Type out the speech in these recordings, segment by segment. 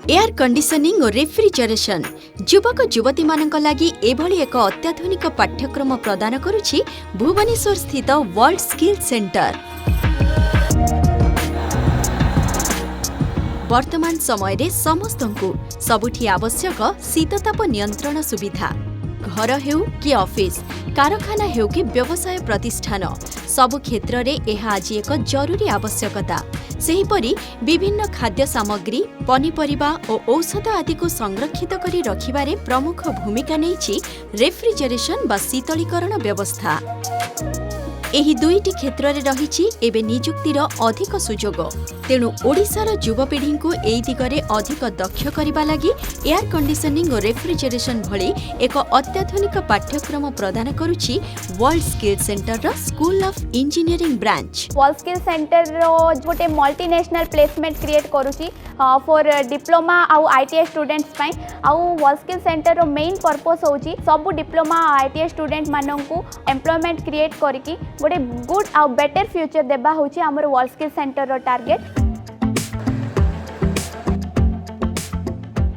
Air conditioning और refrigeration युवक युवती मानक लागि एभली एक अत्याधुनिक पाठ्यक्रम प्रदान करुछि भुवनेश्वर स्थित वर्ल्ड स्किल सेंटर। वर्तमान समय रे समस्तंकु सबुठी आवश्यक शीतताप नियंत्रण सुविधा घर हेउ कि ऑफिस कारखाना हेउ कि व्यवसाय प्रतिष्ठान सबु क्षेत्र रे एहा आज एक जरूरी आवश्यकता। सेहीपरि विभिन्न खाद्य सामग्री पनीपरिबा और औषध आदि को संरक्षित करी रखिबारे प्रमुख भूमिका नेछि रेफ्रिजरेशन बा शीतलीकरण व्यवस्था। एही दुईटी क्षेत्र रे रहिछि एबे नियुक्तिर अधिक सुजोग। तेणु ओडिशार युवपीढ़ी को एई दिगरे अधिक दक्ष करिबा लागि एयर कंडीशनिंग और रेफ्रिजरेशन भली एक अत्याधुनिक पाठ्यक्रम प्रदान करुछि वर्ल्ड स्किल सेंटर रो school of engineering branch. World skill centre रो गोटे मल्टीनेशनल प्लेसमेंट क्रिएट करुछि फॉर डिप्लोमा आउ आईटीआई स्टूडेंट्स पई। आउ वर्ल्ड स्किल सेंटर रो मेन पर्पस होछि सब डिप्लोमा आईटीआई स्टूडेंट माननकु एम्प्लॉयमेंट क्रिएट करिकि गोटे गुड आउ बेटर फ्यूचर देबा होछि हमर वर्ल्ड स्किल सेंटर रो टारगेट।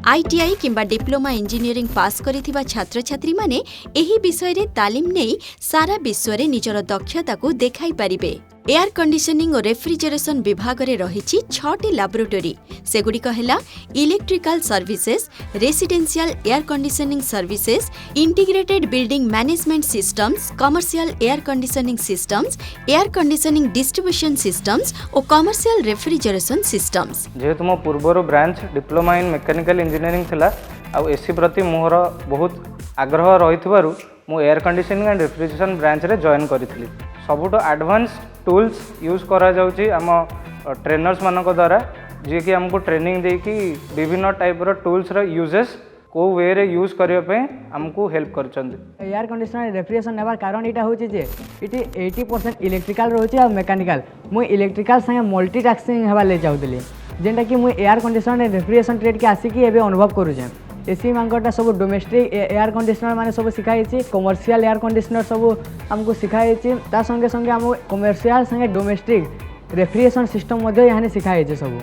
आईटीआई किंबा डिप्लोमा इंजीनियरिंग पास करिथिबा छात्र छात्री माने एही विषय रे तालीम नेई सारा विश्व रे निजर दक्षता को देखाई परिबे। एयर कंडीशनिंग और रेफ्रिजरेशन विभाग रे रहिछि 6टी लैबोरेटरी। सेगुडी कहला electrical services, residential air conditioning services, integrated building management systems, commercial air conditioning systems, air conditioning distribution systems और कमर्शियल रेफ्रिजरेशन सिस्टम्स। जेहेतु मो पूर्वर branch diploma in mechanical engineering थिला आ एसी प्रति मोर बहुत आग्रह रहिथिबारु मो air conditioning and refrigeration branch रे जॉइन करिथिली। सबुठ एडवांस टूल्स यूज करा जाउची आम ट्रेनर्स मानक द्वारा जे कि हमको ट्रेनिंग दे कि विभिन्न टाइप रो टूल्स रो यूजेस को वे रे यूज करिया पे हमको हेल्प करचंदी। एयर कंडीशनर रेफ्रिजरेशन नेबार कारण इटा होची जे इटी 80% इलेक्ट्रिकल रहउची आ मेकानिकल। मु इलेक्ट्रिकल संगे मल्टीटास्किंग हेबा ले जाउदली जेंटा कि मु एयर कंडीशनर रेफ्रिजरेशन ट्रेड के आसी कि एबे अनुभव करू जे। एसी मांगटा सब डोमेस्टिक एयर कंडीशनर माने सब सिखाई छी, कमर्शियल एयर कंडीशनर सब हमको सिखाई छी। ता संगे संगे हम कमर्शियल संगे डोमेस्टिक रेफ्रिजरेशन सिस्टम मध्ये यानी सिखाई छी सब।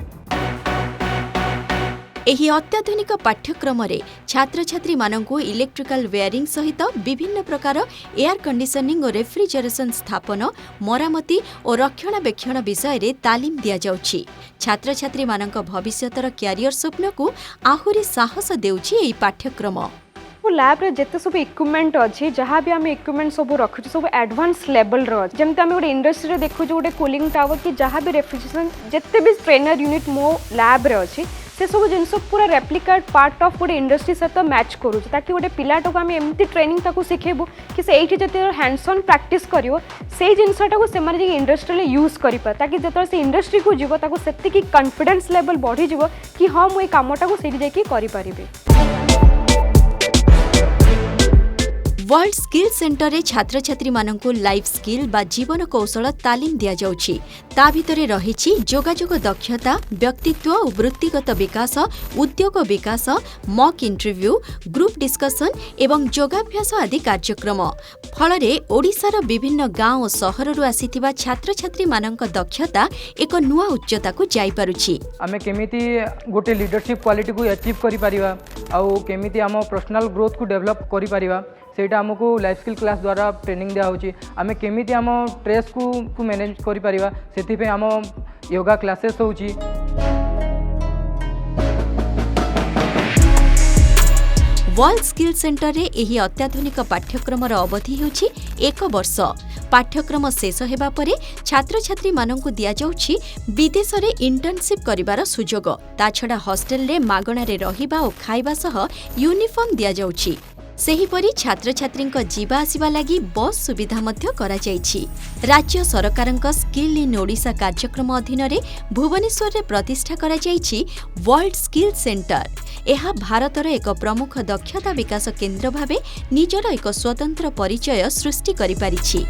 एही अत्याधुनिक पाठ्यक्रम रे छात्र छात्री मानकु इलेक्ट्रिकल वेयरिंग सहित विभिन्न प्रकार एयर कंडीशनिंग और रेफ्रिजरेशन स्थापन, मरामती और रक्षणाबेक्षण विषय रे तालीम दिया जाउछि। छात्र छात्री मानक भविष्यतर कैरियर स्वप्न को आहुरी साहस देउछि एही पाठ्यक्रम। लैब रे जेते सब इक्विपमेंट अछि जहाँ भी आम इक्विपमेंट सब रखुछु सब एडवांस लेवल रो जेमते आम गोटे इंडस्ट्री रे देखु गोटे कूलिंग टावर कि जहाँ भी रेफ्रिजरेशन जेते भी ट्रेनर यूनिट मो लैब रे अछि से सब जिनस पूरा रेप्लिकेट पार्ट ऑफ गोटे इंडस्ट्री सहित मैच करूँ ताकि गोटे पिलाटा को आम एमती ट्रेनिंग ताको शिखेबू कि से एठी जते हैंड्स ऑन प्रैक्टिस करिवो से जिनसटा को से माने इंडस्ट्री यूज करि पा ताकि जते से इंडस्ट्री को जीवो ताको सेति की कॉन्फिडेंस लेवल बढ़ी जीवो कि हां मु ए कामटा को सेठी जाके करि परिबे। वर्ल्ड स्किल सेंटर रे छात्र छात्री मानकु लाइफ स्किल बा जीवन कौशल तालीम दिया जाउछि। ता भितरे रहिछि जोगाजोग दक्षता, व्यक्तित्व और वृत्तिगत विकास, उद्योग विकास, मॉक इंटरव्यू, ग्रुप डिस्कशन एवं योगाभ्यास आदि कार्यक्रम। फल रे ओडिशार विभिन्न गाँव और सहर रु आसीथिबा छात्र छात्री मानक दक्षता एक नुआ उच्चता को जाई पारुछि। आमे केमिति गोटे लीडरशिप क्वालिटी को अचीव करि परिबा आउ केमिति हम पर्सनल ग्रोथ को डेवलप करि परिबा सेटा हमको लाइफ स्किल क्लास द्वारा ट्रेनिंग दिया होची। आमे केमिति हम स्ट्रेस को मैनेज करि परिबा सेति पे हम योगा क्लासेस होची। वर्ल्ड स्किल सेंटर रे एही अत्याधुनिक पाठ्यक्रम अवधि हेउछि 1 वर्ष। पाठ्यक्रम शेष हेबा परे छात्र छात्री मानकु दिया जाउछि विदेश रे इंटर्नशिप करिवार सुजोग। ता छडा हॉस्टल रे मागणा रे रहिबा और खाइबा सह यूनिफॉर्म दिया जाउछि। सेहीपरि छात्र छात्रींक जीवा आसिबा लागि बस सुविधा मध्य करा जाइछि। राज्य सरकारक स्किल इन ओडिशा कार्यक्रम अधीन रे भुवनेश्वर रे प्रतिष्ठा करा जाइछि वर्ल्ड स्किल सेंटर। एहा भारतर एक प्रमुख दक्षता विकास केन्द्र भावे निजर एक स्वतंत्र परिचय सृष्टि करि पारिछि।